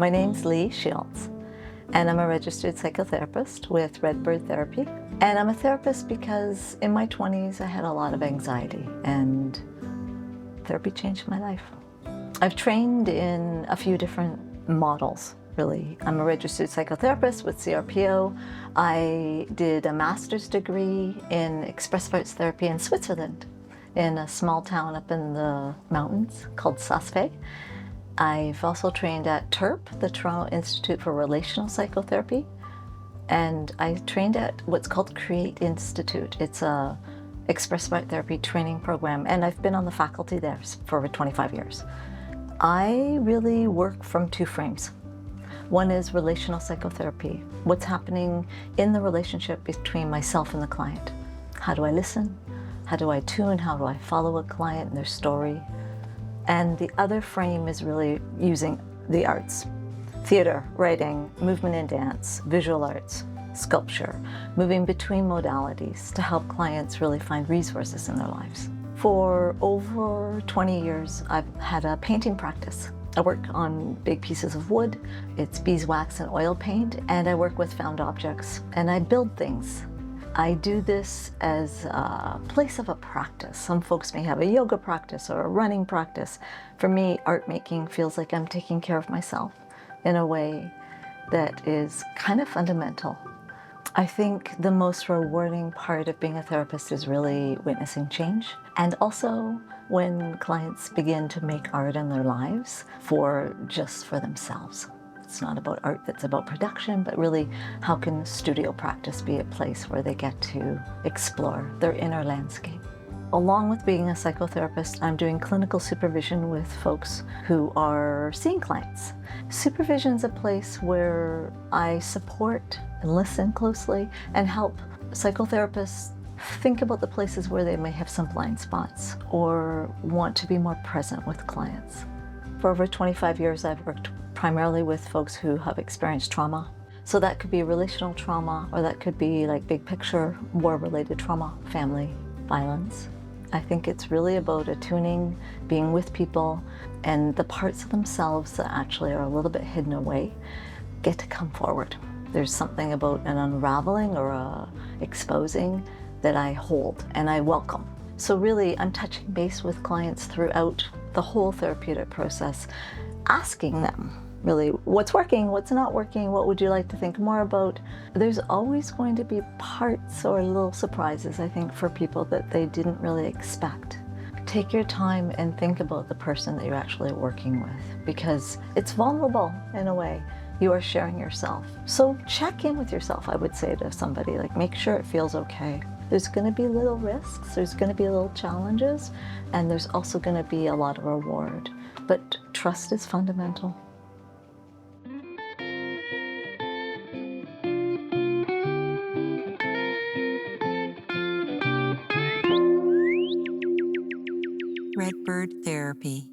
My name's Lee Shields, and I'm a registered psychotherapist with Redbird Therapy. And I'm a therapist because in my 20s I had a lot of anxiety, and therapy changed my life. I've trained in a few different models, really. I'm a registered psychotherapist with CRPO. I did a master's degree in expressive arts therapy in Switzerland, in a small town up in the mountains called Saas-Fee. I've also trained at TIRP, the Toronto Institute for Relational Psychotherapy, and I trained at what's called Create Institute. It's a expressive art therapy training program, and I've been on the faculty there for over 25 years. I really work from two frames. One is relational psychotherapy, what's happening in the relationship between myself and the client. How do I listen? How do I tune? How do I follow a client and their story? And the other frame is really using the arts. Theater, writing, movement and dance, visual arts, sculpture, moving between modalities to help clients really find resources in their lives. For over 20 years, I've had a painting practice. I work on big pieces of wood, it's beeswax and oil paint, and I work with found objects, and I build things. I do this as a place of a practice. Some folks may have a yoga practice or a running practice. For me, art making feels like I'm taking care of myself in a way that is kind of fundamental. I think the most rewarding part of being a therapist is really witnessing change, and also when clients begin to make art in their lives just for themselves. It's not about art that's about production, but really how can studio practice be a place where they get to explore their inner landscape. Along with being a psychotherapist, I'm doing clinical supervision with folks who are seeing clients. Supervision is a place where I support and listen closely and help psychotherapists think about the places where they may have some blind spots or want to be more present with clients. For over 25 years, I've worked primarily with folks who have experienced trauma. So that could be relational trauma, or that could be like big picture, war-related trauma, family violence. I think it's really about attuning, being with people, and the parts of themselves that actually are a little bit hidden away get to come forward. There's something about an unraveling or a exposing that I hold and I welcome. So really, I'm touching base with clients throughout the whole therapeutic process, asking them really what's working, what's not working, what would you like to think more about. There's always going to be parts or little surprises, I think, for people that they didn't really expect. Take your time and think about the person that you're actually working with, because it's vulnerable in a way. You are sharing yourself. So check in with yourself, I would say to somebody, like make sure it feels okay. There's going to be little risks, there's going to be little challenges, and there's also going to be a lot of reward. But trust is fundamental. Redbird Therapy.